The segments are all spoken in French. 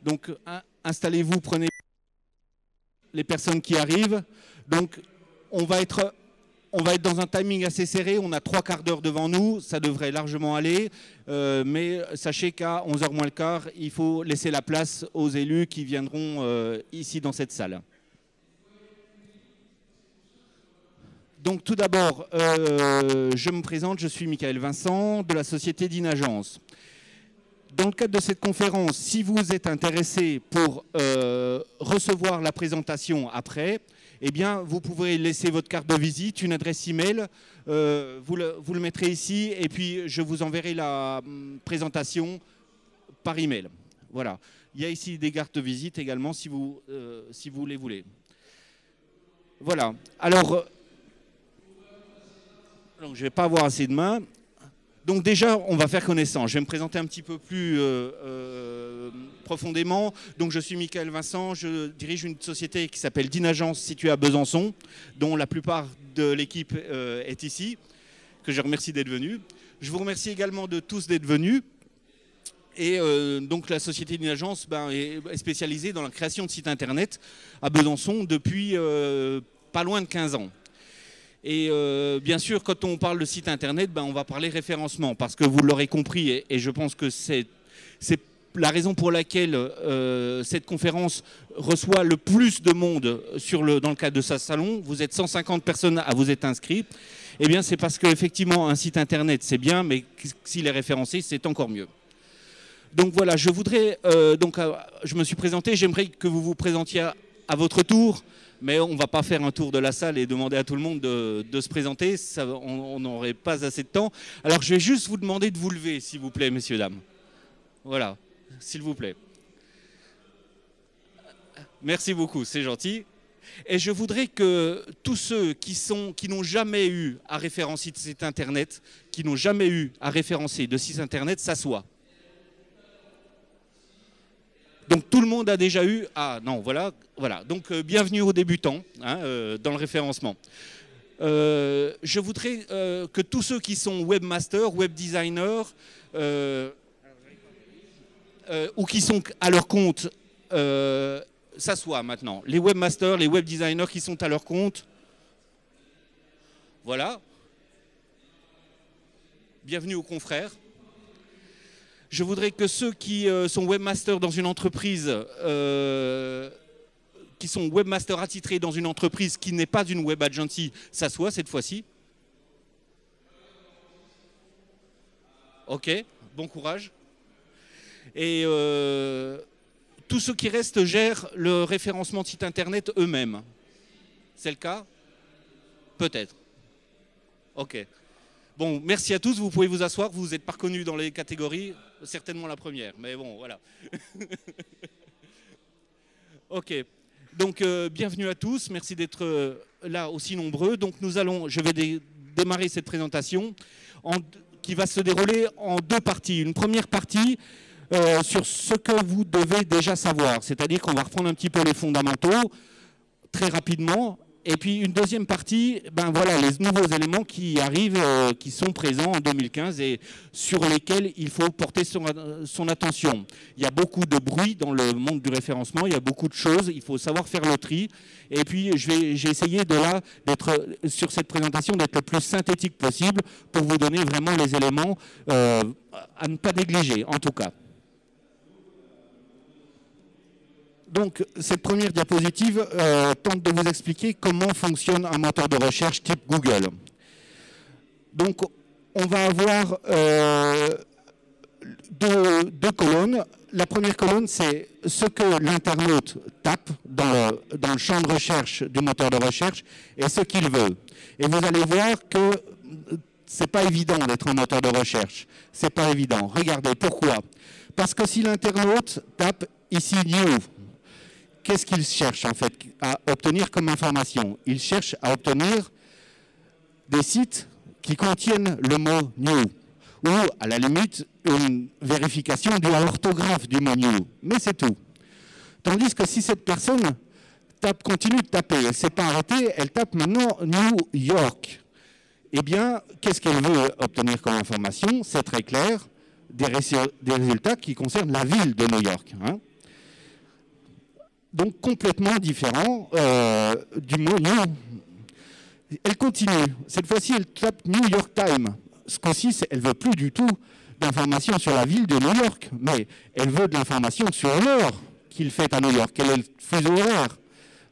Donc, installez-vous, prenez les personnes qui arrivent. Donc, on va être dans un timing assez serré. On a 3/4 d'heure devant nous. Ça devrait largement aller. Mais sachez qu'à 11h moins le quart, il faut laisser la place aux élus qui viendront ici dans cette salle. Donc, tout d'abord, je me présente. Je suis Michael Vincent de la société Dynagence. Dans le cadre de cette conférence, si vous êtes intéressé pour recevoir la présentation après, eh bien, vous pouvez laisser votre carte de visite, une adresse email, vous le mettrez ici et puis je vous enverrai la présentation par email. Voilà. Il y a ici des cartes de visite également si vous les voulez. Voilà. Alors je ne vais pas avoir assez de mains. Donc déjà, on va faire connaissance. Je vais me présenter un petit peu plus profondément. Donc je suis Michael Vincent, je dirige une société qui s'appelle Dynagence située à Besançon, dont la plupart de l'équipe est ici, que je remercie d'être venu. Je vous remercie également de tous d'être venus. Et donc la société Dynagence est spécialisée dans la création de sites internet à Besançon depuis pas loin de 15 ans. Et bien sûr, quand on parle de site internet, on va parler référencement, parce que vous l'aurez compris, et je pense que c'est la raison pour laquelle cette conférence reçoit le plus de monde dans le cadre de ce salon. Vous êtes 150 personnes à vous être inscrits. Eh bien, c'est parce qu'effectivement, un site internet, c'est bien, mais s'il est référencé, c'est encore mieux. Donc voilà, je me suis présenté, j'aimerais que vous vous présentiez à votre tour. Mais on ne va pas faire un tour de la salle et demander à tout le monde de se présenter. On n'aurait pas assez de temps. Alors, je vais juste vous demander de vous lever, s'il vous plaît, messieurs, dames. Voilà, s'il vous plaît. Merci beaucoup, c'est gentil. Et je voudrais que tous ceux qui n'ont jamais eu à référencer de site Internet, qui n'ont jamais eu à référencer de site Internet, s'assoient. Donc tout le monde a déjà eu... Ah non, voilà. Donc bienvenue aux débutants dans le référencement. Je voudrais que tous ceux qui sont webmasters, web designers, ou qui sont à leur compte, s'assoient maintenant. Les webmasters, les web designers qui sont à leur compte. Voilà. Bienvenue aux confrères. Je voudrais que ceux qui sont webmasters dans une entreprise, qui sont webmasters attitrés dans une entreprise qui n'est pas une web agency, s'assoient cette fois-ci. Ok, bon courage. Et tous ceux qui restent gèrent le référencement de site internet eux-mêmes. C'est le cas? Peut-être. Ok. Bon, merci à tous, vous pouvez vous asseoir, vous n'êtes pas reconnus dans les catégories, certainement la première, mais bon, voilà. Ok, donc bienvenue à tous, merci d'être là aussi nombreux. Donc je vais démarrer cette présentation qui va se dérouler en deux parties. Une première partie sur ce que vous devez déjà savoir, c'est-à-dire qu'on va reprendre un petit peu les fondamentaux très rapidement. Et puis une deuxième partie, voilà les nouveaux éléments qui arrivent, qui sont présents en 2015 et sur lesquels il faut porter son attention. Il y a beaucoup de bruit dans le monde du référencement, il y a beaucoup de choses, il faut savoir faire le tri. Et puis j'ai essayé sur cette présentation d'être le plus synthétique possible pour vous donner vraiment les éléments à ne pas négliger en tout cas. Donc, cette première diapositive tente de vous expliquer comment fonctionne un moteur de recherche type Google. Donc, on va avoir deux colonnes. La première colonne, c'est ce que l'internaute tape dans le champ de recherche du moteur de recherche et ce qu'il veut. Et vous allez voir que ce n'est pas évident d'être un moteur de recherche. Ce n'est pas évident. Regardez, pourquoi? Parce que si l'internaute tape ici « New », qu'est-ce qu'il cherche en fait à obtenir comme information? Il cherche à obtenir des sites qui contiennent le mot new ou à la limite une vérification de l'orthographe du mot new. Mais c'est tout. Tandis que si cette personne continue de taper, elle ne s'est pas arrêtée, elle tape maintenant New York. Eh bien, qu'est-ce qu'elle veut obtenir comme information? C'est très clair, des résultats qui concernent la ville de New York. Donc complètement différent du mot New. Elle continue. Cette fois-ci, elle tape New York Times. Ce coup-ci, elle ne veut plus du tout d'informations sur la ville de New York, mais elle veut de l'information sur l'heure qu'il fait à New York, quel est le fuseau horaire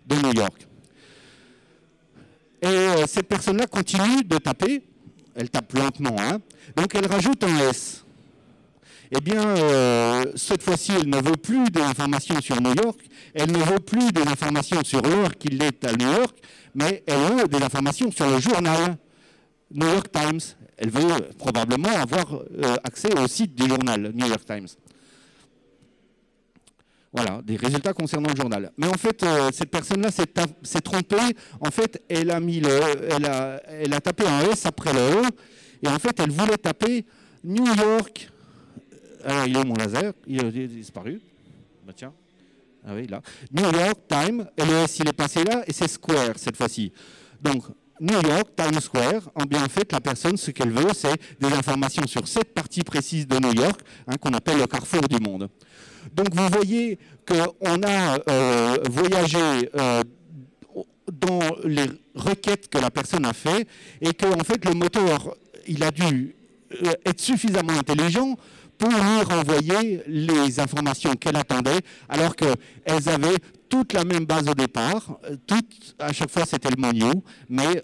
de New York. Et cette personne-là continue de taper. Elle tape lentement, hein. Donc elle rajoute un S. Eh bien, cette fois-ci, elle ne veut plus des informations sur New York, elle ne veut plus des informations sur l'heure qu'il est à New York, mais elle veut des informations sur le journal New York Times. Elle veut probablement avoir accès au site du journal New York Times. Voilà, des résultats concernant le journal. Mais en fait, cette personne-là s'est trompée. En fait, elle a tapé un S après le E, et en fait, elle voulait taper New York. Alors, il est où mon laser? Il a disparu. Bah, tiens. Ah oui, là. New York Times, et le S, il est passé là, et c'est Square cette fois-ci. Donc, New York, Times Square, en bien en fait, la personne, ce qu'elle veut, c'est des informations sur cette partie précise de New York, hein, qu'on appelle le carrefour du monde. Donc, vous voyez qu'on a voyagé dans les requêtes que la personne a fait, et qu'en fait, le moteur, il a dû être suffisamment intelligent pour lui renvoyer les informations qu'elle attendait, alors qu'elles avaient toute la même base au départ. À chaque fois, c'était le mot new, mais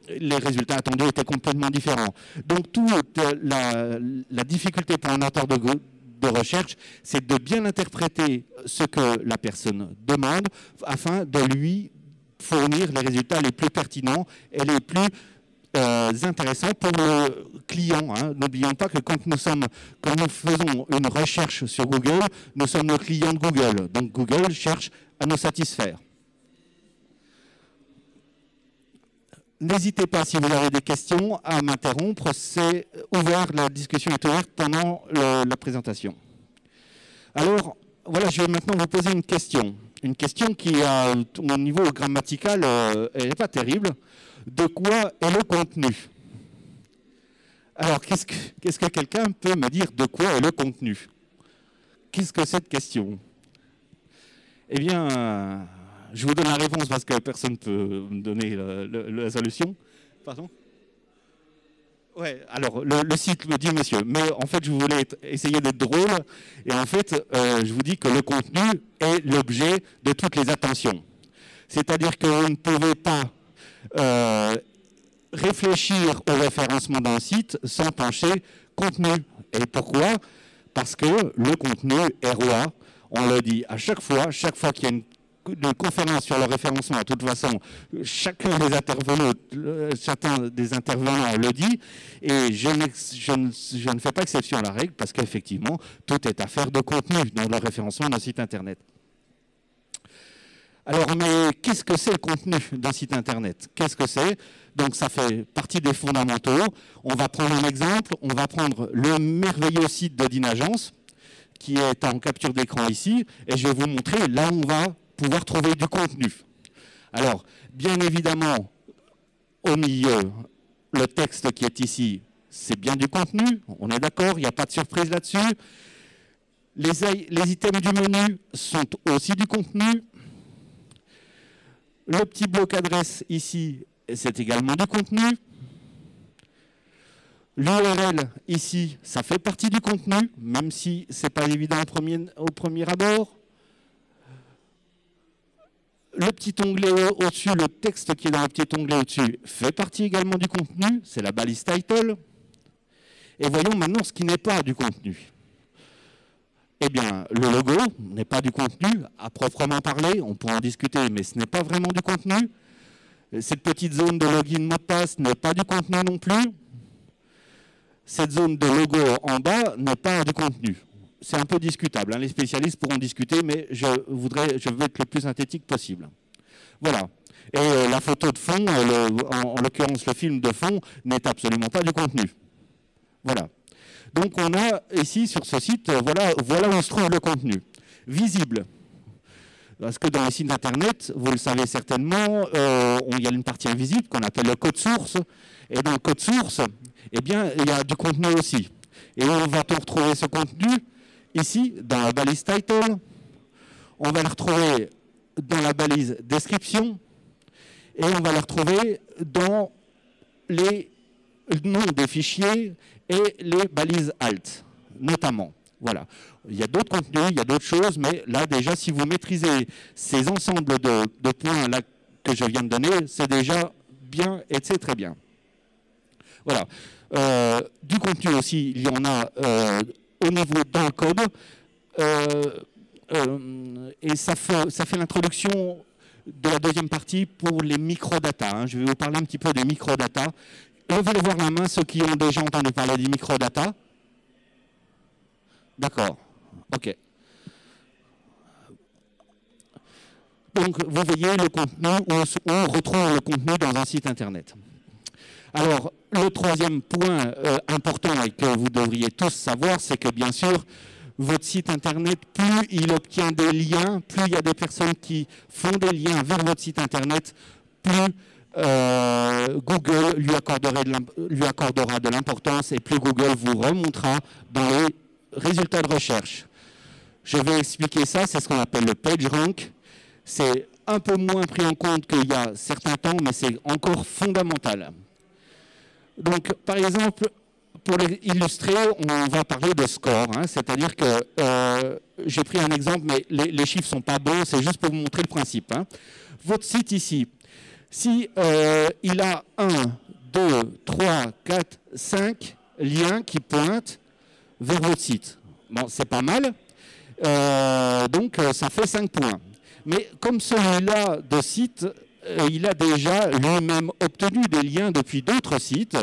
les résultats attendus étaient complètement différents. Donc, toute la difficulté pour un moteur de recherche, c'est de bien interpréter ce que la personne demande afin de lui fournir les résultats les plus pertinents et les plus intéressant pour le client. Hein. N'oublions pas que quand nous faisons une recherche sur Google, nous sommes le client de Google. Donc Google cherche à nous satisfaire. N'hésitez pas, si vous avez des questions, à m'interrompre. C'est ouvert, la discussion est ouverte pendant la présentation. Alors, voilà, je vais maintenant vous poser une question. Une question qui, au niveau grammatical, elle n'est pas terrible. De quoi est le contenu? Alors, qu'est-ce que quelqu'un peut me dire de quoi est le contenu? Qu'est-ce que cette question? Eh bien, je vous donne la réponse parce que personne ne peut me donner la solution. Pardon? Ouais, alors, le site me dit monsieur, mais en fait, je voulais essayer d'être drôle, et en fait, je vous dis que le contenu est l'objet de toutes les attentions. C'est-à-dire que vous ne pouvez pas réfléchir au référencement d'un site sans pencher contenu. Et pourquoi? Parce que le contenu est roi. On le dit à chaque fois qu'il y a une conférence sur le référencement, de toute façon, chacun des intervenants le dit, et je ne fais pas exception à la règle, parce qu'effectivement, tout est affaire de contenu dans le référencement d'un site Internet. Alors, mais qu'est-ce que c'est le contenu d'un site Internet? Qu'est-ce que c'est? Donc, ça fait partie des fondamentaux. On va prendre un exemple. On va prendre le merveilleux site de DINAgence, qui est en capture d'écran ici, et je vais vous montrer là où on va pouvoir trouver du contenu. Alors, bien évidemment, au milieu, le texte qui est ici, c'est bien du contenu. On est d'accord, il n'y a pas de surprise là-dessus. Les items du menu sont aussi du contenu. Le petit bloc adresse ici, c'est également du contenu. L'URL ici, ça fait partie du contenu, même si ce n'est pas évident au premier abord. Le petit onglet au-dessus, le texte qui est dans le petit onglet au-dessus, fait partie également du contenu. C'est la balise title. Et voyons maintenant ce qui n'est pas du contenu. Eh bien, le logo n'est pas du contenu, à proprement parler, on pourra en discuter, mais ce n'est pas vraiment du contenu. Cette petite zone de login mot de passe n'est pas du contenu non plus. Cette zone de logo en bas n'est pas du contenu. C'est un peu discutable, hein. Les spécialistes pourront discuter, mais je veux être le plus synthétique possible. Voilà. Et la photo de fond, en l'occurrence le film de fond, n'est absolument pas du contenu. Voilà. Donc on a ici sur ce site, voilà où se trouve le contenu. Visible. Parce que dans les sites internet, vous le savez certainement, il y a une partie invisible qu'on appelle le code source. Et dans le code source, eh bien, il y a du contenu aussi. Et où va-t-on retrouver ce contenu? Ici, dans la balise title, On va le retrouver dans la balise description et on va le retrouver dans les noms des fichiers et les balises alt, notamment. Voilà. Il y a d'autres contenus, il y a d'autres choses, mais là déjà, si vous maîtrisez ces ensembles de points là que je viens de donner, c'est déjà bien et c'est très bien. Voilà. Du contenu aussi, il y en a au niveau dans le code. Et ça fait l'introduction de la deuxième partie pour les microdata. Hein. Je vais vous parler un petit peu des microdata. Levez voir la main ceux qui ont déjà entendu parler des microdata. D'accord. OK. Donc, vous voyez le contenu, on retrouve le contenu dans un site Internet. Alors, le troisième point important et que vous devriez tous savoir, c'est que bien sûr, votre site Internet, plus il obtient des liens, plus il y a des personnes qui font des liens vers votre site Internet, plus Google lui accordera de l'importance et plus Google vous remontera dans les résultats de recherche. Je vais expliquer ça, c'est ce qu'on appelle le PageRank. C'est un peu moins pris en compte qu'il y a certains temps, mais c'est encore fondamental. Donc, par exemple, pour illustrer, on va parler de score. Hein, c'est-à-dire que j'ai pris un exemple, mais les chiffres ne sont pas bons, c'est juste pour vous montrer le principe. Hein. Votre site ici, si il a 1, 2, 3, 4, 5 liens qui pointent vers votre site, bon, c'est pas mal. Donc, ça fait 5 points. Mais comme celui-là de site, il a déjà lui-même obtenu des liens depuis d'autres sites,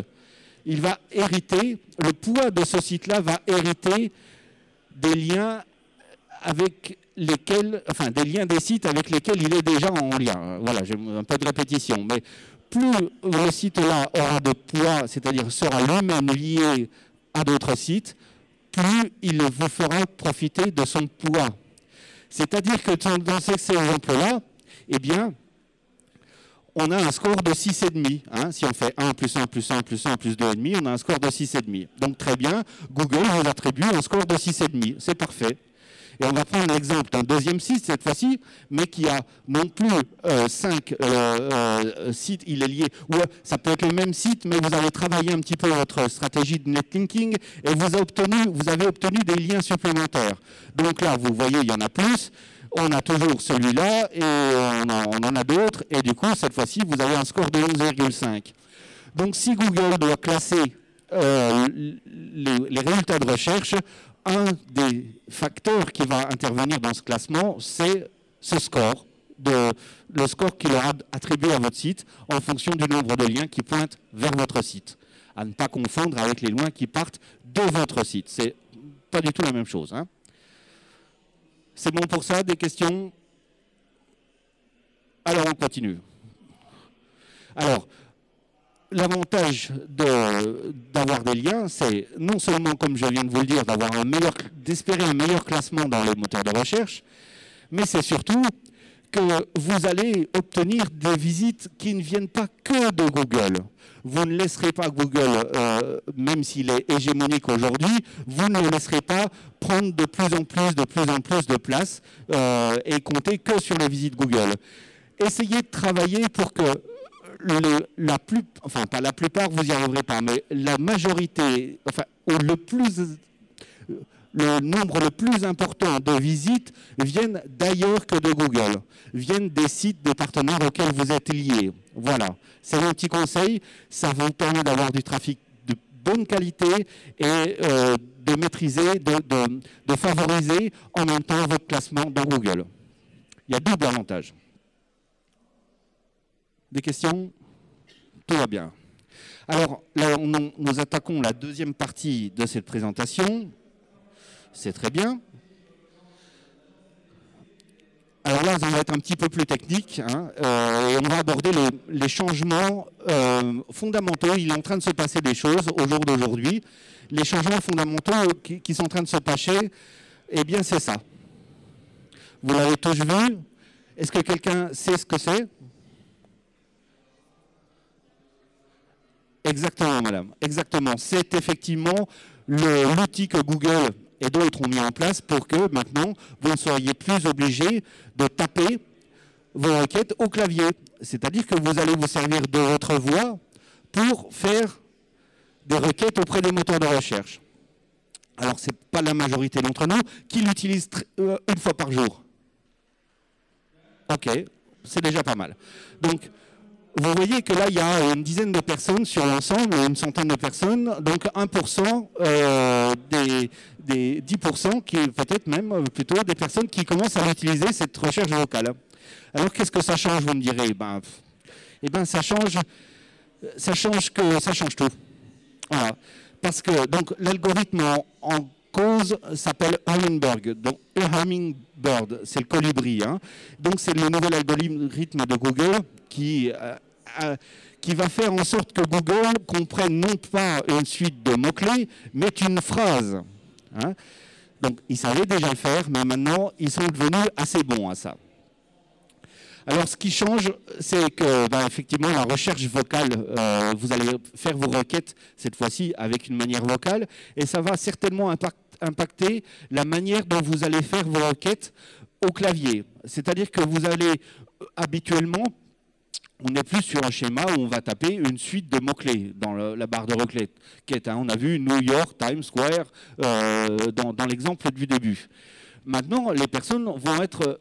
il va hériter, le poids de ce site-là va hériter des liens avec lesquels, enfin des liens des sites avec lesquels il est déjà en lien. Voilà, j'ai un peu de répétition. Mais plus le site-là aura de poids, c'est-à-dire sera lui-même lié à d'autres sites, plus il vous fera profiter de son poids. C'est-à-dire que dans ces exemples-là, eh bien, on a un score de 6,5. Hein. Si on fait 1 plus 1 plus 1 plus 1 plus 2,5, on a un score de 6,5. Donc très bien, Google vous attribue un score de 6,5. C'est parfait. Et on va prendre l'exemple d'un deuxième site cette fois-ci, mais qui a non plus 5 sites, il est lié. Ou ça peut être le même site, mais vous avez travaillé un petit peu votre stratégie de netlinking et vous avez obtenu des liens supplémentaires. Donc là, vous voyez, il y en a plus. On a toujours celui-là et on en a d'autres. Et du coup, cette fois-ci, vous avez un score de 11,5. Donc si Google doit classer les résultats de recherche, un des facteurs qui va intervenir dans ce classement, c'est ce score, le score qu'il aura attribué à votre site en fonction du nombre de liens qui pointent vers votre site. À ne pas confondre avec les liens qui partent de votre site. C'est pas du tout la même chose. Hein. C'est bon pour ça? Des questions? Alors, on continue. Alors, l'avantage d'avoir des liens, c'est non seulement, comme je viens de vous le dire, d'espérer un meilleur classement dans les moteurs de recherche, mais c'est surtout que vous allez obtenir des visites qui ne viennent pas que de Google. Vous ne laisserez pas Google, même s'il est hégémonique aujourd'hui, vous ne le laisserez pas prendre de plus en plus de place et compter que sur les visites Google. Essayez de travailler pour que pas la plupart, vous n'y arriverez pas, mais la majorité, le nombre le plus important de visites viennent d'ailleurs que de Google, viennent des sites des partenaires auxquels vous êtes liés. Voilà, c'est mon petit conseil, ça vous permet d'avoir du trafic de bonne qualité et de maîtriser, de favoriser en même temps votre classement dans Google. Il y a double avantage. Des questions? Tout va bien. Alors, là, nous attaquons la deuxième partie de cette présentation. C'est très bien. Alors là, ça va être un petit peu plus technique. Hein, et on va aborder les changements fondamentaux. Il est en train de se passer des choses au jour d'aujourd'hui. Les changements fondamentaux qui sont en train de se passer, eh bien, c'est ça. Vous l'avez tous vu. Est-ce que quelqu'un sait ce que c'est? Exactement, madame. Exactement. C'est effectivement l'outil que Google et d'autres ont mis en place pour que maintenant, vous ne soyez plus obligé de taper vos requêtes au clavier. C'est-à-dire que vous allez vous servir de votre voix pour faire des requêtes auprès des moteurs de recherche. Alors, ce n'est pas la majorité d'entre nous qui l'utilisent une fois par jour. OK, c'est déjà pas mal. Donc, vous voyez que là, il y a une dizaine de personnes sur l'ensemble, une centaine de personnes, donc 1% des 10%, qui est peut-être même plutôt des personnes qui commencent à utiliser cette recherche vocale. Alors, qu'est-ce que ça change, vous me direz? Ça change tout. Voilà. Parce que donc l'algorithme en cause s'appelle Hummingbird. Donc Hummingbird, c'est le colibri. Hein. Donc c'est le nouvel algorithme de Google qui va faire en sorte que Google comprenne non pas une suite de mots-clés, mais une phrase. Hein. Donc ils savaient déjà le faire, mais maintenant ils sont devenus assez bons à ça. Alors, ce qui change, c'est que, effectivement, la recherche vocale, vous allez faire vos requêtes, cette fois-ci, avec une manière vocale, et ça va certainement impacter la manière dont vous allez faire vos requêtes au clavier. C'est-à-dire que vous allez, habituellement, on n'est plus sur un schéma où on va taper une suite de mots-clés dans la barre de requête. On a vu New York, Times Square, dans l'exemple du début. Maintenant, les personnes vont être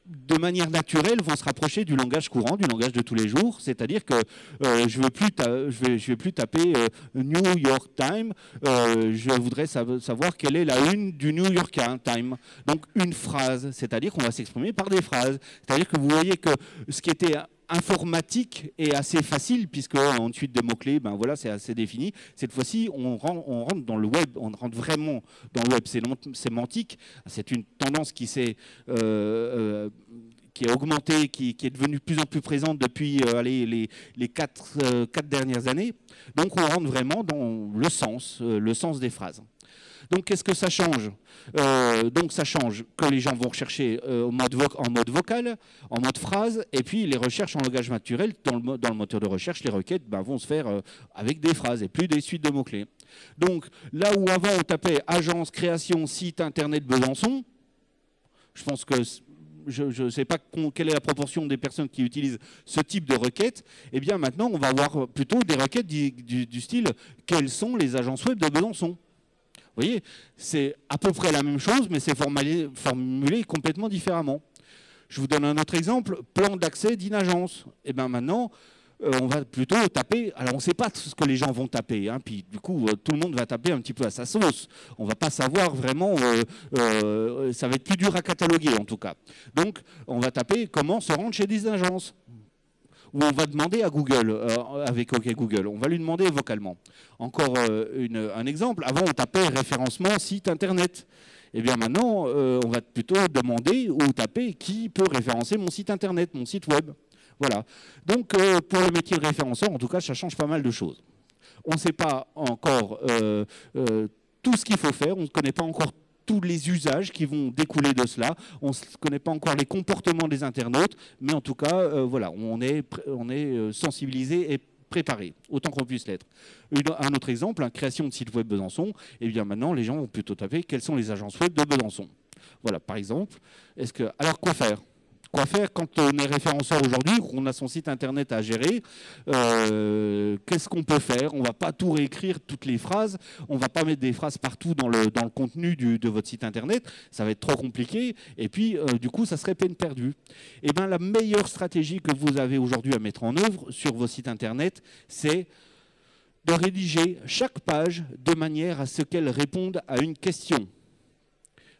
de manière naturelle, vont se rapprocher du langage courant, du langage de tous les jours. C'est-à-dire que je ne vais plus taper New York Times, je voudrais savoir quelle est la une du New York Times. Donc une phrase, c'est-à-dire qu'on va s'exprimer par des phrases. C'est-à-dire que vous voyez que ce qui était informatique est assez facile, puisque en suite de mots-clés, voilà, c'est assez défini. Cette fois-ci, on rentre dans le web, on rentre vraiment dans le web sémantique. C'est une tendance qui a augmenté, qui est devenue de plus en plus présente depuis les 4 dernières années. Donc on rentre vraiment dans le sens des phrases. Donc qu'est-ce que ça change? Donc ça change que les gens vont rechercher en mode vocal, en mode phrase, et puis les recherches en langage naturel, dans le moteur de recherche, les requêtes vont se faire avec des phrases et plus des suites de mots-clés. Donc là où avant on tapait agence, création, site, internet, Besançon, je pense que je ne sais pas quelle est la proportion des personnes qui utilisent ce type de requêtes, et bien maintenant on va avoir plutôt des requêtes du style « Quelles sont les agences web de Besançon ?» Vous voyez, c'est à peu près la même chose, mais c'est formulé complètement différemment. Je vous donne un autre exemple, plan d'accès d'une agence. Et bien maintenant, on va plutôt taper, alors on ne sait pas ce que les gens vont taper, hein, puis du coup, tout le monde va taper un petit peu à sa sauce. On ne va pas savoir vraiment, ça va être plus dur à cataloguer en tout cas. Donc, on va taper comment se rendre chez des agences. Ou on va demander à Google, avec OK Google, on va lui demander vocalement. Encore un exemple, avant on tapait référencement site internet. Et bien maintenant, on va plutôt demander ou taper qui peut référencer mon site internet, mon site web. Voilà. Donc pour le métier de référenceur, en tout cas, ça change pas mal de choses. On ne sait pas encore tout ce qu'il faut faire, on ne connaît pas encore tous les usages qui vont découler de cela. On ne connaît pas encore les comportements des internautes, mais en tout cas, voilà, on est sensibilisé et préparé, autant qu'on puisse l'être. Un autre exemple, création de site web Besançon, et bien maintenant, les gens vont plutôt taper quelles sont les agences web de Besançon. Voilà, par exemple. Alors, quoi faire ? Quoi faire quand on est référenceur aujourd'hui, qu'on a son site internet à gérer? Qu'est-ce qu'on peut faire? On ne va pas tout réécrire, toutes les phrases. On ne va pas mettre des phrases partout dans le contenu de votre site internet. Ça va être trop compliqué. Et puis, du coup, ça serait peine perdue. Et bien, la meilleure stratégie que vous avez aujourd'hui à mettre en œuvre sur vos sites internet, c'est de rédiger chaque page de manière à ce qu'elle réponde à une question.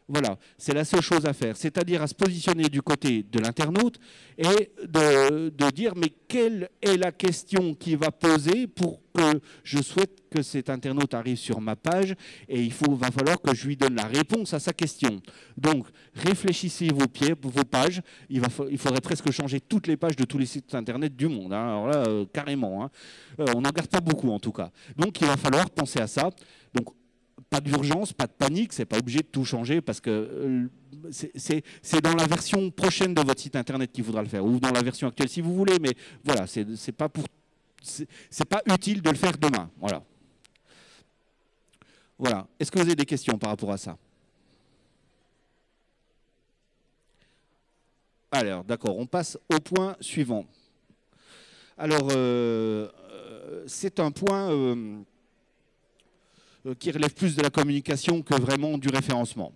Voilà, c'est la seule chose à faire, c'est-à-dire à se positionner du côté de l'internaute et de dire mais quelle est la question qu'il va poser pour que je souhaite que cet internaute arrive sur ma page et va falloir que je lui donne la réponse à sa question. Donc réfléchissez vos pages, il faudrait presque changer toutes les pages de tous les sites internet du monde, hein. Alors là carrément, hein. On n'en garde pas beaucoup en tout cas. Donc il va falloir penser à ça. Donc, pas d'urgence, pas de panique, c'est pas obligé de tout changer parce que c'est dans la version prochaine de votre site internet qu'il faudra le faire ou dans la version actuelle si vous voulez, mais voilà, c'est pas utile de le faire demain. Voilà. Voilà. Est-ce que vous avez des questions par rapport à ça? Alors, d'accord, on passe au point suivant. Alors, c'est un point qui relève plus de la communication que vraiment du référencement.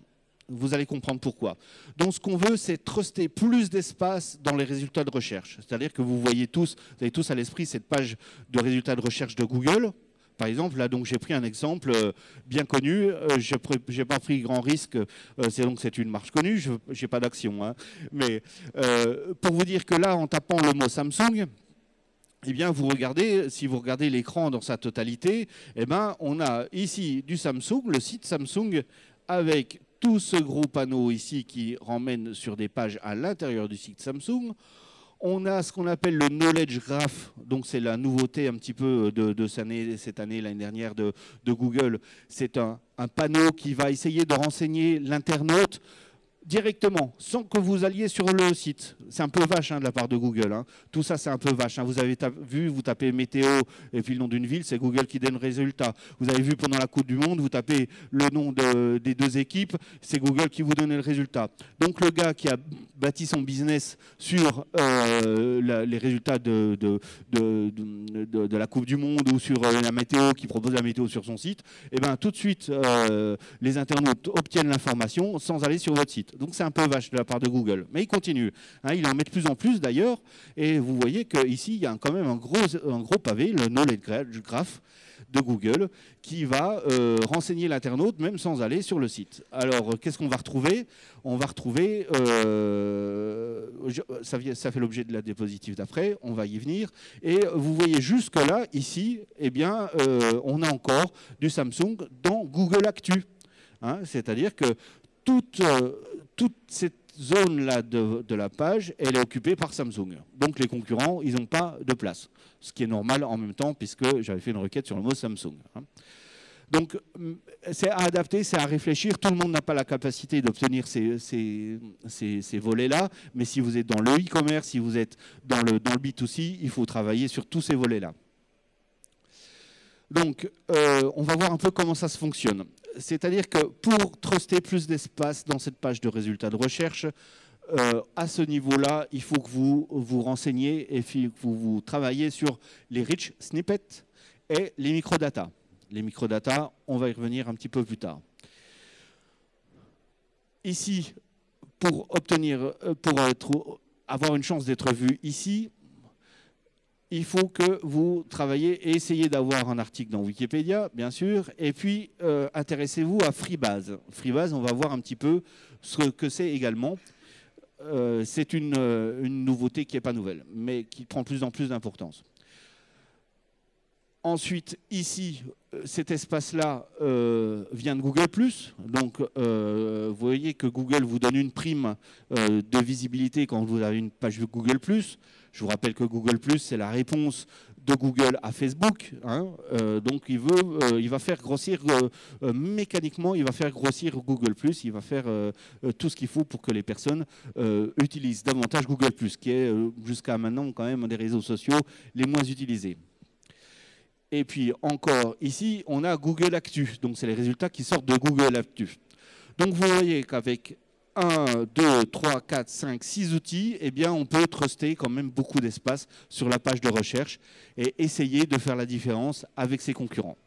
Vous allez comprendre pourquoi. Donc, ce qu'on veut, c'est truster plus d'espace dans les résultats de recherche. C'est-à-dire que vous avez tous à l'esprit cette page de résultats de recherche de Google. Par exemple, là, donc, j'ai pris un exemple bien connu. Je n'ai pas pris grand risque. C'est une marque connue. Je n'ai pas d'action. Hein. Mais pour vous dire que là, en tapant le mot Samsung, eh bien, si vous regardez l'écran dans sa totalité, eh ben, on a ici du Samsung, le site Samsung, avec tout ce gros panneau ici qui ramène sur des pages à l'intérieur du site Samsung. On a ce qu'on appelle le Knowledge Graph, donc c'est la nouveauté un petit peu de cette année, l'année dernière de Google. C'est un panneau qui va essayer de renseigner l'internaute directement, sans que vous alliez sur le site. C'est un peu vache de la part de Google. Hein. Tout ça, c'est un peu vache. Hein. Vous avez vu, vous tapez météo et puis le nom d'une ville, c'est Google qui donne le résultat. Vous avez vu pendant la Coupe du Monde, vous tapez le nom des deux équipes, c'est Google qui vous donne le résultat. Donc le gars qui a bâti son business sur les résultats de la Coupe du Monde ou sur la météo, qui propose la météo sur son site, eh ben, tout de suite, les internautes obtiennent l'information sans aller sur votre site. Donc c'est un peu vache de la part de Google. Mais il continue. Hein, il en met de plus en plus d'ailleurs. Et vous voyez qu'ici, il y a quand même un gros pavé, le Knowledge Graph de Google, qui va renseigner l'internaute même sans aller sur le site. Alors, qu'est-ce qu'on va retrouver? On va retrouver, ça fait l'objet de la diapositive d'après, on va y venir. Et vous voyez jusque-là, ici, eh bien, on a encore du Samsung dans Google Actu. Hein, c'est-à-dire que toute cette zone-là de la page, elle est occupée par Samsung. Donc les concurrents, ils n'ont pas de place. Ce qui est normal en même temps, puisque j'avais fait une requête sur le mot Samsung. Donc c'est à adapter, c'est à réfléchir. Tout le monde n'a pas la capacité d'obtenir ces volets-là. Mais si vous êtes dans le e-commerce, si vous êtes dans le B2C, il faut travailler sur tous ces volets-là. Donc, on va voir un peu comment ça se fonctionne. C'est-à-dire que pour truster plus d'espace dans cette page de résultats de recherche, à ce niveau-là, il faut que vous vous renseigniez et que vous travaillez sur les rich snippets et les microdata. Les microdata, on va y revenir un petit peu plus tard. Ici, pour avoir une chance d'être vu ici, il faut que vous travaillez et essayez d'avoir un article dans Wikipédia, bien sûr, et puis intéressez-vous à Freebase. Freebase, on va voir un petit peu ce que c'est également. C'est une nouveauté qui n'est pas nouvelle, mais qui prend de plus en plus d'importance. Ensuite, ici, cet espace-là vient de Google+. Donc, vous voyez que Google vous donne une prime de visibilité quand vous avez une page Google+. Je vous rappelle que Google+, c'est la réponse de Google à Facebook. Hein. Donc, il va faire grossir, mécaniquement, il va faire grossir Google+. Il va faire tout ce qu'il faut pour que les personnes utilisent davantage Google+, qui est jusqu'à maintenant quand même un des réseaux sociaux les moins utilisés. Et puis encore ici, on a Google Actu. Donc, c'est les résultats qui sortent de Google Actu. Donc, vous voyez qu'avec 1, 2, 3, 4, 5, 6 outils, eh bien, on peut truster quand même beaucoup d'espace sur la page de recherche et essayer de faire la différence avec ses concurrents.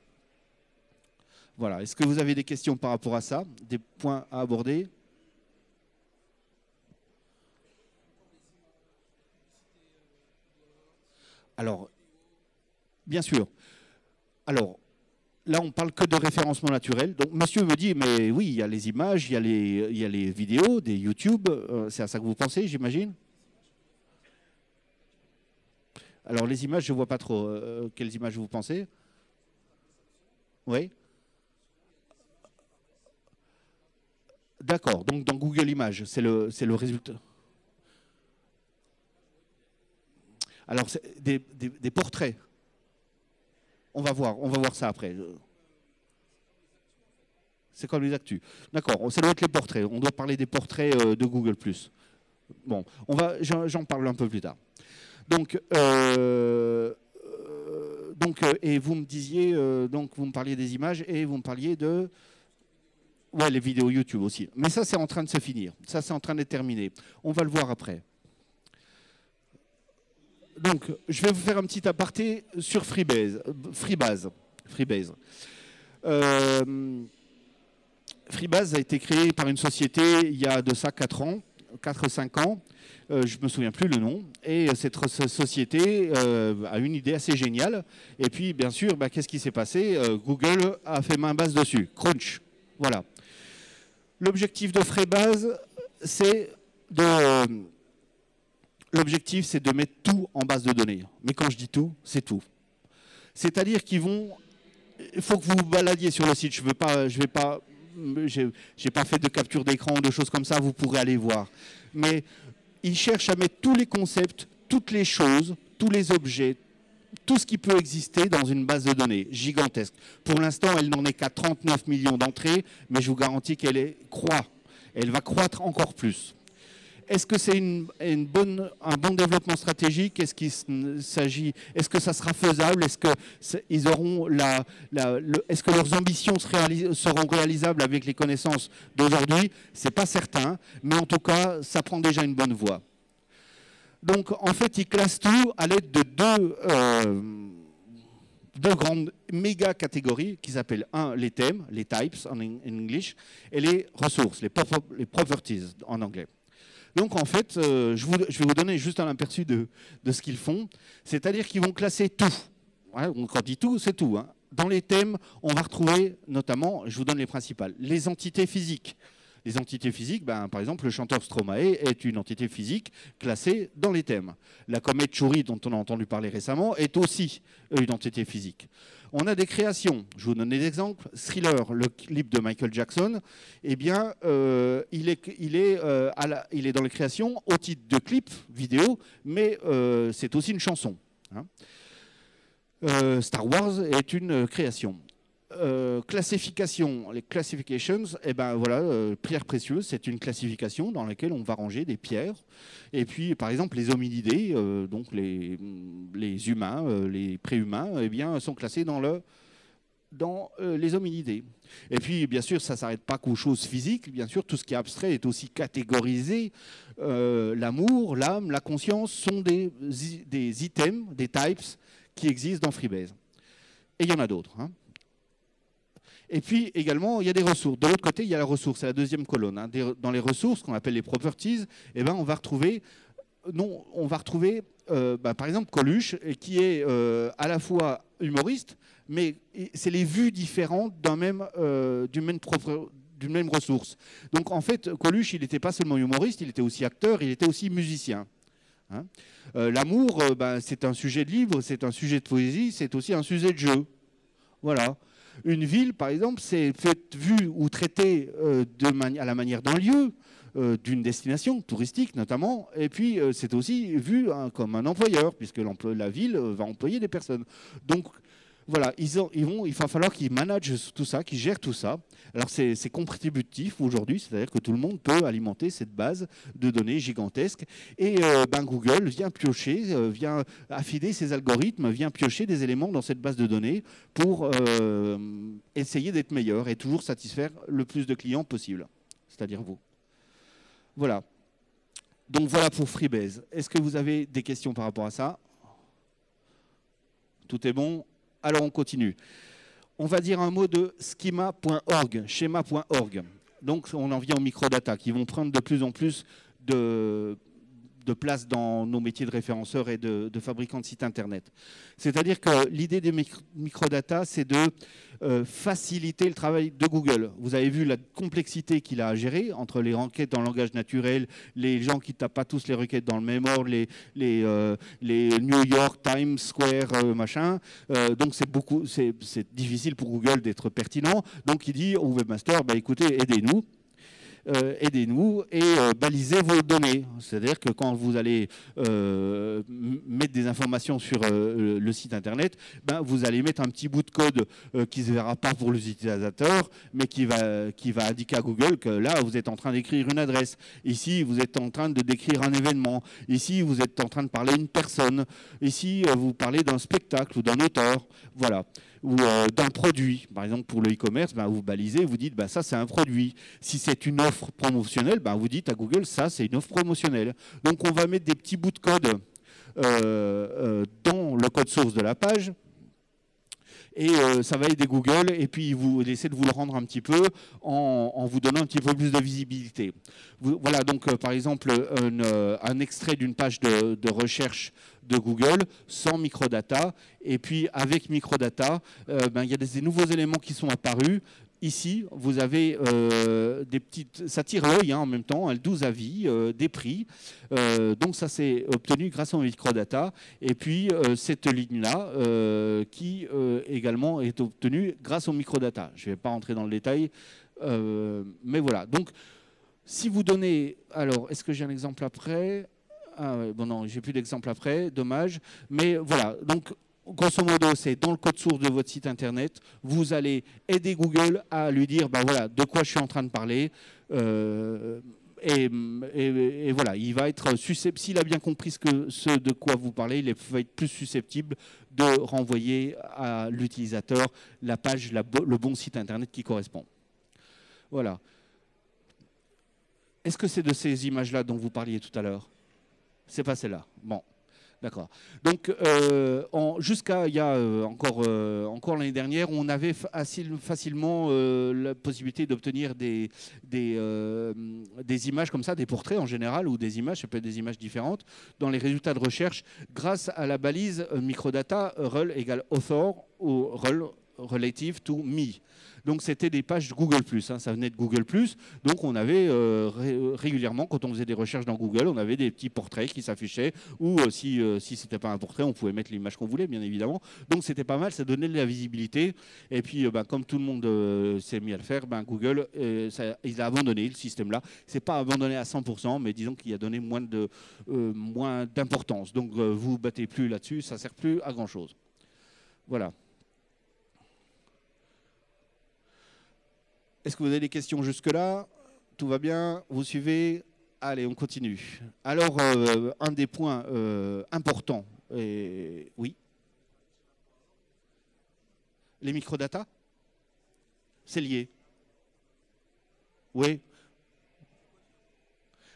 Voilà. Est-ce que vous avez des questions par rapport à ça? Des points à aborder? Alors, bien sûr. Alors, là, on ne parle que de référencement naturel. Donc, monsieur me dit, mais oui, il y a les images, il y a les vidéos, des YouTube. C'est à ça que vous pensez, j'imagine? Alors, les images, je ne vois pas trop. Quelles images vous pensez? Oui. D'accord. Donc, dans Google Images, c'est le résultat. Alors, des portraits. On va voir ça après. C'est comme les actus. D'accord, ça doit être les portraits. On doit parler des portraits de Google+. Bon, j'en parle un peu plus tard. Donc, et vous me disiez, vous me parliez des images et vous me parliez de... Ouais, les vidéos YouTube aussi. Mais ça, c'est en train de se finir. Ça, c'est en train d'être terminé. On va le voir après. Donc, je vais vous faire un petit aparté sur Freebase. Freebase a été créé par une société il y a de ça 4 ans, 4-5 ans. Je ne me souviens plus le nom. Et cette société a une idée assez géniale. Et puis, bien sûr, qu'est-ce qui s'est passé? Google a fait main basse dessus. Crunch. Voilà. L'objectif de Freebase, c'est de mettre tout en base de données. Mais quand je dis tout, c'est tout. C'est-à-dire il faut que vous vous baladiez sur le site. J'ai pas fait de capture d'écran, de choses comme ça, vous pourrez aller voir. Mais ils cherchent à mettre tous les concepts, toutes les choses, tous les objets, tout ce qui peut exister dans une base de données gigantesque. Pour l'instant, elle n'en est qu'à 39 millions d'entrées, mais je vous garantis qu'elle croît. Elle va croître encore plus. Est-ce que c'est un bon développement stratégique? Est-ce que ça sera faisable? Est-ce que est-ce que leurs ambitions seront réalisables avec les connaissances d'aujourd'hui? C'est pas certain, mais en tout cas, ça prend déjà une bonne voie. Donc, en fait, ils classent tout à l'aide de deux grandes méga catégories qui s'appellent les thèmes, les types en English, et les ressources, les properties en anglais. Donc, en fait, je vais vous donner juste un aperçu de ce qu'ils font. C'est-à-dire qu'ils vont classer tout. Ouais, quand on dit tout, c'est tout. Hein. Dans les thèmes, on va retrouver notamment, je vous donne les principales, les entités physiques. Les entités physiques, par exemple, le chanteur Stromae est une entité physique classée dans les thèmes. La comète Chury, dont on a entendu parler récemment, est aussi une entité physique. On a des créations. Je vous donne des exemples. Thriller, le clip de Michael Jackson, eh bien, il est dans les créations au titre de clip vidéo, mais c'est aussi une chanson. Hein. Star Wars est une création. Classification, les classifications, pierres précieuses, c'est une classification dans laquelle on va ranger des pierres. Et puis, par exemple, les hominidés, donc les humains, les préhumains, eh bien, sont classés dans les hominidés. Et puis, bien sûr, ça ne s'arrête pas qu'aux choses physiques. Bien sûr, tout ce qui est abstrait est aussi catégorisé. L'amour, l'âme, la conscience sont des items, des types qui existent dans Freebase. Et il y en a d'autres. Hein. Et puis également, il y a des ressources. De l'autre côté, il y a la ressource, c'est la deuxième colonne. Hein. Dans les ressources qu'on appelle les properties, on va retrouver, par exemple, Coluche, qui est à la fois humoriste, mais c'est les vues différentes d'une même ressource. Donc en fait, Coluche, il n'était pas seulement humoriste, il était aussi acteur, il était aussi musicien. Hein. L'amour, c'est un sujet de livre, c'est un sujet de poésie, c'est aussi un sujet de jeu. Voilà. Une ville, par exemple, c'est vue ou traitée à la manière d'un lieu, d'une destination touristique notamment, et puis c'est aussi vu comme un employeur, puisque la ville va employer des personnes. Donc voilà, il va falloir qu'ils managent tout ça, qu'ils gèrent tout ça. Alors c'est contributif aujourd'hui, c'est-à-dire que tout le monde peut alimenter cette base de données gigantesque. Et Google vient piocher, vient affiner ses algorithmes, vient piocher des éléments dans cette base de données pour essayer d'être meilleur et toujours satisfaire le plus de clients possible, c'est-à-dire vous. Voilà. Donc voilà pour Freebase. Est-ce que vous avez des questions par rapport à ça? Tout est bon? Alors on continue. On va dire un mot de schema.org, schéma.org. Donc on en vient aux microdata qui vont prendre de plus en plus de place dans nos métiers de référenceurs et de fabricants de sites internet. C'est-à-dire que l'idée des microdata, c'est de faciliter le travail de Google. Vous avez vu la complexité qu'il a à gérer entre les requêtes en langage naturel, les gens qui ne tapent pas tous les requêtes dans le même ordre, les New York, Times Square, machin. Donc c'est difficile pour Google d'être pertinent. Donc il dit au webmaster, écoutez, aidez-nous. Aidez-nous et balisez vos données. C'est-à-dire que quand vous allez mettre des informations sur le site internet, vous allez mettre un petit bout de code qui ne se verra pas pour les utilisateurs, mais qui va indiquer à Google que là, vous êtes en train d'écrire une adresse. Ici, vous êtes en train de décrire un événement. Ici, vous êtes en train de parler à une personne. Ici, vous parlez d'un spectacle ou d'un auteur. Voilà. Ou d'un produit. Par exemple, pour le e-commerce, vous balisez, vous dites ça c'est un produit. Si c'est une offre promotionnelle, vous dites à Google ça c'est une offre promotionnelle. Donc on va mettre des petits bouts de code dans le code source de la page. Et ça va aider Google, et puis vous essaie de vous le rendre un petit peu en vous donnant un petit peu plus de visibilité. Voilà donc par exemple un extrait d'une page de recherche de Google sans microdata, et puis avec microdata, il y a des nouveaux éléments qui sont apparus. Ici, vous avez des petites... Ça tire l'œil en même temps, 12 avis, des prix. Donc ça, c'est obtenu grâce au microdata. Et puis, cette ligne-là, qui également est obtenue grâce au microdata. Je ne vais pas rentrer dans le détail, mais voilà. Donc, si vous donnez... Alors, est-ce que j'ai un exemple après? Ah, ouais, bon, non, j'ai plus d'exemple après, dommage. Mais voilà, donc... Grosso modo, c'est dans le code source de votre site internet, vous allez aider Google à lui dire voilà, de quoi je suis en train de parler. Et voilà, il va être susceptible, s'il a bien compris ce de quoi vous parlez, il va être plus susceptible de renvoyer à l'utilisateur la page, le bon site internet qui correspond. Voilà. Est-ce que c'est de ces images-là dont vous parliez tout à l'heure? C'est pas celle-là. Bon. D'accord. Donc, jusqu'à il y a encore l'année dernière, on avait facilement la possibilité d'obtenir des images comme ça, des portraits en général, ou des images, ça peut être des images différentes, dans les résultats de recherche, grâce à la balise microdata rel égale author ou rel relative to me. Donc c'était des pages Google+, hein, ça venait de Google+. Donc on avait régulièrement, quand on faisait des recherches dans Google, on avait des petits portraits qui s'affichaient, ou si ce n'était pas un portrait, on pouvait mettre l'image qu'on voulait, bien évidemment. Donc c'était pas mal, ça donnait de la visibilité. Et puis comme tout le monde s'est mis à le faire, Google, il a abandonné le système-là. C'est pas abandonné à 100%, mais disons qu'il a donné moins d'importance. Donc vous battez plus là-dessus, ça ne sert plus à grand-chose. Voilà. Est-ce que vous avez des questions jusque-là? Tout va bien? Vous suivez? Allez, on continue. Alors, un des points importants, oui? Les microdata? C'est lié? Oui.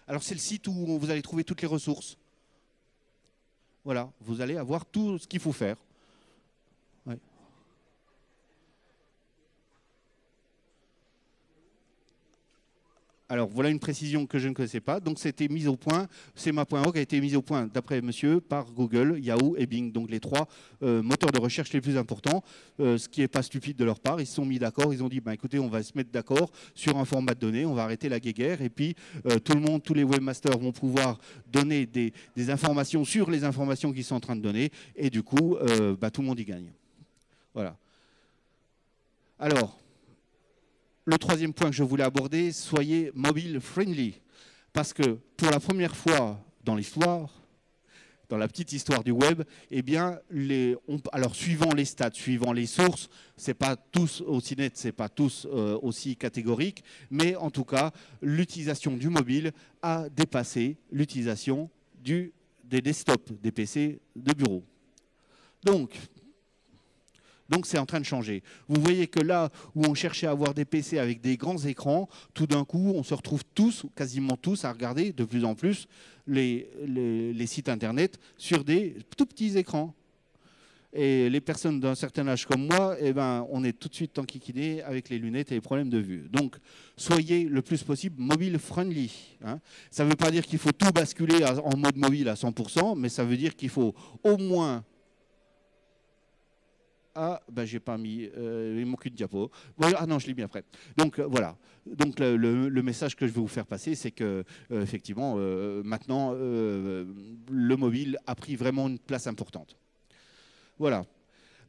Alors, c'est le site où vous allez trouver toutes les ressources. Voilà, vous allez avoir tout ce qu'il faut faire. Ouais. Alors, voilà une précision que je ne connaissais pas. Donc, c'était mis au point, CMA.org a été mis au point, d'après monsieur, par Google, Yahoo et Bing. Donc, les trois moteurs de recherche les plus importants, ce qui n'est pas stupide de leur part. Ils se sont mis d'accord, ils ont dit, écoutez, on va se mettre d'accord sur un format de données, on va arrêter la guéguerre. Et puis, tout le monde, tous les webmasters vont pouvoir donner des informations sur les informations qu'ils sont en train de donner. Et du coup, tout le monde y gagne. Voilà. Alors... Le troisième point que je voulais aborder, soyez mobile friendly. Parce que pour la première fois dans l'histoire, dans la petite histoire du web, eh bien, alors suivant les stats, suivant les sources, c'est pas tous aussi net, c'est pas tous aussi catégorique, mais en tout cas, l'utilisation du mobile a dépassé l'utilisation des desktops, des PC de bureau. Donc, c'est en train de changer. Vous voyez que là où on cherchait à avoir des PC avec des grands écrans, tout d'un coup, on se retrouve tous, quasiment tous, à regarder de plus en plus les sites Internet sur des tout petits écrans. Et les personnes d'un certain âge comme moi, on est tout de suite enquiquinés avec les lunettes et les problèmes de vue. Donc, soyez le plus possible mobile friendly. Hein. Ça ne veut pas dire qu'il faut tout basculer en mode mobile à 100%, mais ça veut dire qu'il faut au moins... Ah, j'ai pas mis, il manque une diapo. Ah non, je l'ai mis après. Donc voilà. Donc le message que je vais vous faire passer, c'est que effectivement, maintenant, le mobile a pris vraiment une place importante. Voilà.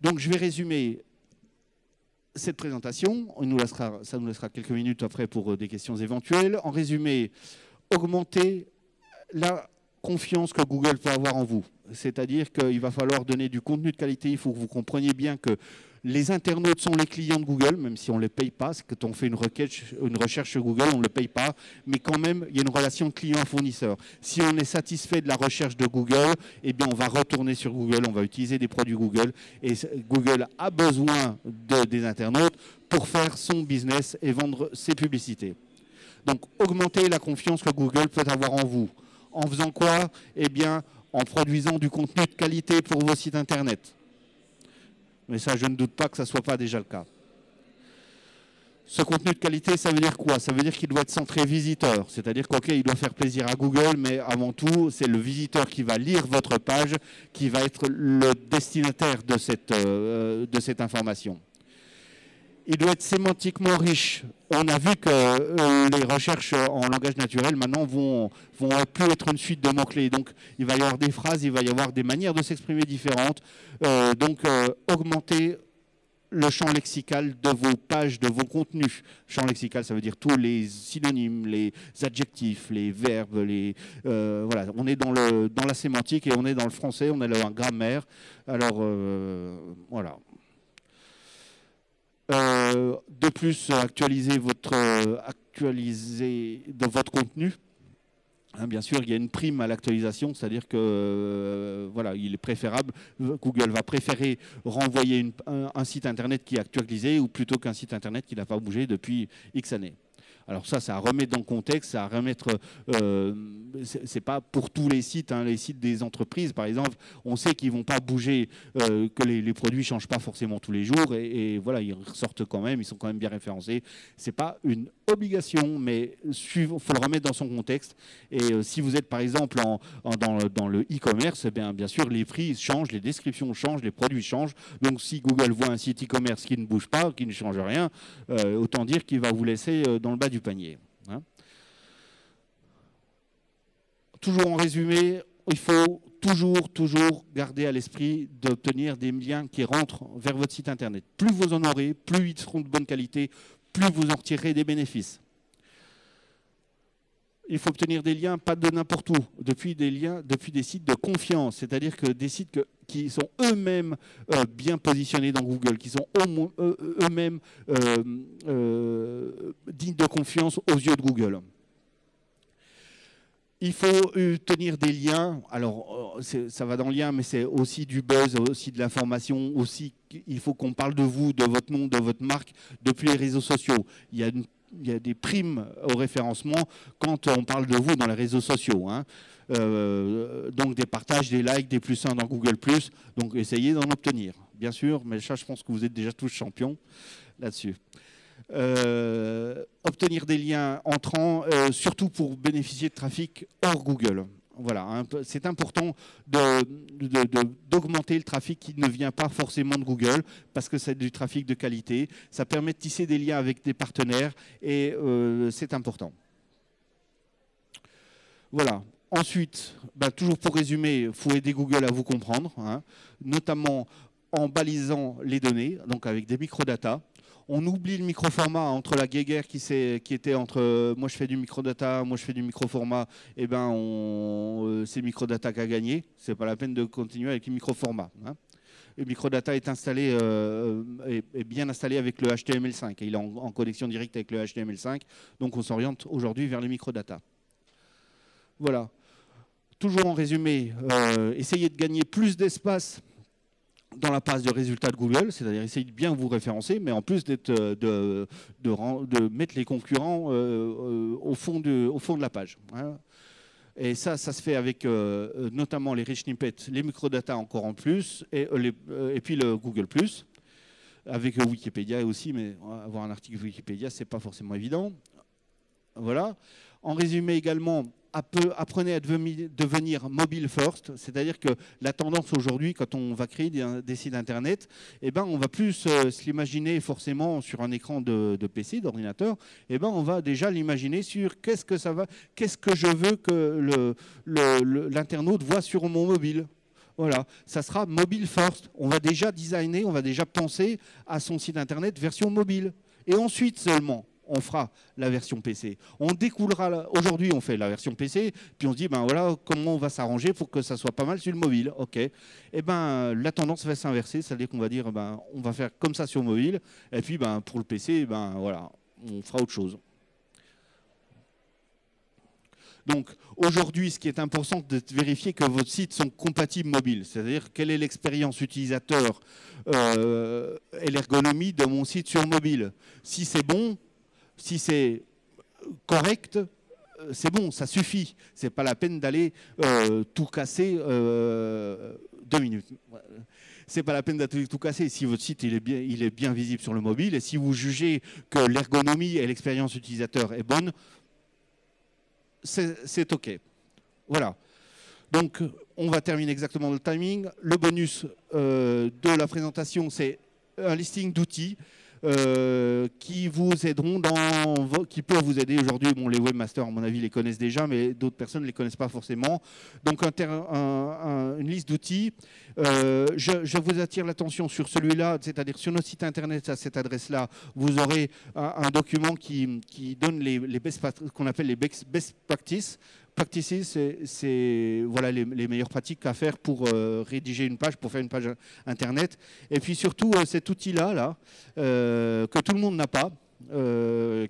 Donc je vais résumer cette présentation. Ça nous laissera quelques minutes après pour des questions éventuelles. En résumé, augmenter la confiance que Google peut avoir en vous. C'est-à-dire qu'il va falloir donner du contenu de qualité. Il faut que vous compreniez bien que les internautes sont les clients de Google, même si on ne les paye pas. Quand on fait une recherche sur Google, on ne le paye pas. Mais quand même, il y a une relation client-fournisseur. Si on est satisfait de la recherche de Google, eh bien, on va retourner sur Google, on va utiliser des produits Google. Et Google a besoin des internautes pour faire son business et vendre ses publicités. Donc, augmenter la confiance que Google peut avoir en vous. En faisant quoi? Eh bien, en produisant du contenu de qualité pour vos sites internet. Mais ça, je ne doute pas que ça ne soit pas déjà le cas. Ce contenu de qualité, ça veut dire quoi? Ça veut dire qu'il doit être centré visiteur. C'est-à-dire qu'ok, il doit faire plaisir à Google, mais avant tout, c'est le visiteur qui va lire votre page, qui va être le destinataire de cette information. Il doit être sémantiquement riche. On a vu que les recherches en langage naturel, maintenant, vont plus être une suite de mots-clés. Donc, il va y avoir des phrases, il va y avoir des manières de s'exprimer différentes. Augmenter le champ lexical de vos pages, de vos contenus. Champ lexical, ça veut dire tous les synonymes, les adjectifs, les verbes, voilà. On est dans la sémantique et on est dans le français, on est dans la grammaire. Alors, voilà. De plus, actualiser de votre contenu. Bien sûr, il y a une prime à l'actualisation, c'est-à-dire que voilà, il est préférable, Google va préférer renvoyer un site internet qui est actualisé ou plutôt qu'un site internet qui n'a pas bougé depuis X années. Alors ça à remettre dans le contexte, ça à remettre, c'est pas pour tous les sites, hein, les sites des entreprises par exemple, on sait qu'ils vont pas bouger, que les produits changent pas forcément tous les jours et voilà, ils ressortent quand même, ils sont quand même bien référencés. C'est pas une obligation, mais il faut le remettre dans son contexte. Et si vous êtes par exemple dans le e-commerce, bien sûr les prix changent, les descriptions changent, les produits changent. Donc si Google voit un site e-commerce qui ne bouge pas, qui ne change rien, autant dire qu'il va vous laisser dans le bas du panier. Hein. Toujours en résumé, il faut toujours garder à l'esprit d'obtenir des liens qui rentrent vers votre site internet. Plus vous en aurez, plus ils seront de bonne qualité, plus vous en retirerez des bénéfices. Il faut obtenir des liens, pas de n'importe où, depuis des sites de confiance, c'est-à-dire que des sites qui sont eux-mêmes bien positionnés dans Google, qui sont eux-mêmes dignes de confiance aux yeux de Google. Il faut tenir des liens, alors ça va dans le lien, mais c'est aussi du buzz, aussi de l'information, aussi il faut qu'on parle de vous, de votre nom, de votre marque, depuis les réseaux sociaux. Il y a des primes au référencement quand on parle de vous dans les réseaux sociaux. Hein. Donc des partages, des likes, des +1 dans Google+, donc essayez d'en obtenir, bien sûr, mais ça je pense que vous êtes déjà tous champions là-dessus. Obtenir des liens entrants, surtout pour bénéficier de trafic hors Google. Voilà, hein, c'est important d'augmenter le trafic qui ne vient pas forcément de Google, parce que c'est du trafic de qualité. Ça permet de tisser des liens avec des partenaires et c'est important. Voilà. Ensuite, toujours pour résumer, il faut aider Google à vous comprendre, hein, notamment en balisant les données, donc avec des microdata. On oublie le microformat entre la guéguerre qui était entre moi je fais du microdata, moi je fais du microformat, et c'est le microdata qui a gagné. C'est pas la peine de continuer avec le microformat. Hein. Le microdata est installé, est bien installé avec le HTML5. Et il est en connexion directe avec le HTML5. Donc on s'oriente aujourd'hui vers les microdata. Voilà. Toujours en résumé, essayez de gagner plus d'espace dans la page de résultats de Google, c'est-à-dire essayer de bien vous référencer, mais en plus de mettre les concurrents au fond de la page. Hein. Et ça se fait avec notamment les rich snippets, les microdata encore en plus, et puis le Google+, avec Wikipédia aussi, mais avoir un article Wikipédia, c'est pas forcément évident. Voilà. En résumé également, apprenez à devenir mobile first, c'est-à-dire que la tendance aujourd'hui, quand on va créer des sites internet, on va plus se l'imaginer forcément sur un écran de PC, d'ordinateur, on va déjà l'imaginer sur qu'est-ce que je veux que l'internaute voit sur mon mobile. Voilà, ça sera mobile first. On va déjà designer, on va déjà penser à son site internet version mobile. Et ensuite seulement, on fera la version PC. On découlera, aujourd'hui on fait la version PC, puis on se dit, voilà, comment on va s'arranger pour que ça soit pas mal sur le mobile. Ok. La tendance va s'inverser, c'est-à-dire qu'on va dire, on va faire comme ça sur mobile, et puis pour le PC, voilà, on fera autre chose. Donc aujourd'hui, ce qui est important, c'est de vérifier que vos sites sont compatibles mobiles, c'est-à-dire quelle est l'expérience utilisateur et l'ergonomie de mon site sur mobile. Si c'est bon, si c'est correct, c'est bon, ça suffit. C'est pas la peine d'aller tout casser 2 minutes. C'est pas la peine de tout casser. Si votre site il est bien visible sur le mobile et si vous jugez que l'ergonomie et l'expérience utilisateur est bonne, c'est OK. Voilà. Donc, on va terminer exactement le timing. Le bonus de la présentation, c'est un listing d'outils qui vous aideront qui peuvent vous aider aujourd'hui. Bon, les webmasters, à mon avis, les connaissent déjà, mais d'autres personnes ne les connaissent pas forcément. Donc, une liste d'outils. Je vous attire l'attention sur celui-là, c'est-à-dire sur notre site internet, à cette adresse-là, vous aurez un document qui donne qu'on appelle les best practices. C'est voilà, les meilleures pratiques à faire pour rédiger une page, pour faire une page internet. Et puis surtout, cet outil-là, que tout le monde n'a pas,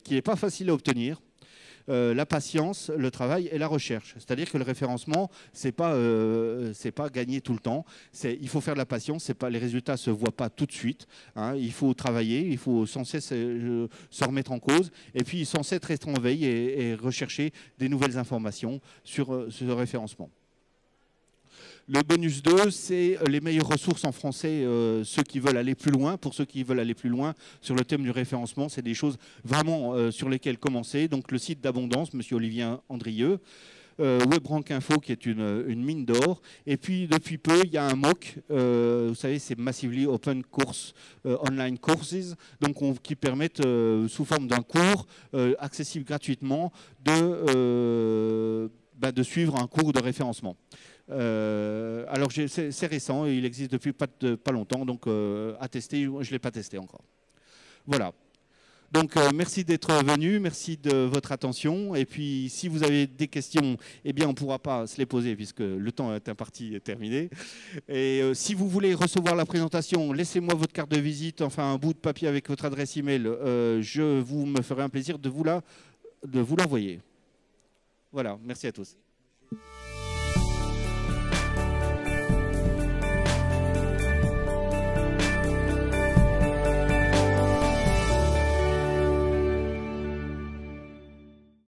qui n'est pas facile à obtenir, la patience, le travail et la recherche. C'est-à-dire que le référencement, c'est pas gagner tout le temps. Il faut faire de la patience. Les résultats ne se voient pas tout de suite. Hein. Il faut travailler, il faut sans cesse se remettre en cause et puis sans cesse rester en veille et rechercher des nouvelles informations sur ce référencement. Le bonus 2, c'est les meilleures ressources en français, ceux qui veulent aller plus loin. Pour ceux qui veulent aller plus loin sur le thème du référencement, c'est des choses vraiment sur lesquelles commencer. Donc le site d'Abondance, M. Olivier Andrieux, WebRank Info qui est une mine d'or. Et puis depuis peu, il y a un MOOC, vous savez, c'est Massively Open Course, Online Courses, donc qui permettent sous forme d'un cours accessible gratuitement de suivre un cours de référencement. Alors c'est récent, il existe depuis pas longtemps, donc à tester, je ne l'ai pas testé encore. Voilà. Donc merci d'être venu, merci de votre attention. Et puis si vous avez des questions, eh bien on ne pourra pas se les poser puisque le temps est imparti et terminé. Et si vous voulez recevoir la présentation, laissez-moi votre carte de visite, enfin un bout de papier avec votre adresse email. Me ferai un plaisir de vous l'envoyer. Voilà, merci à tous.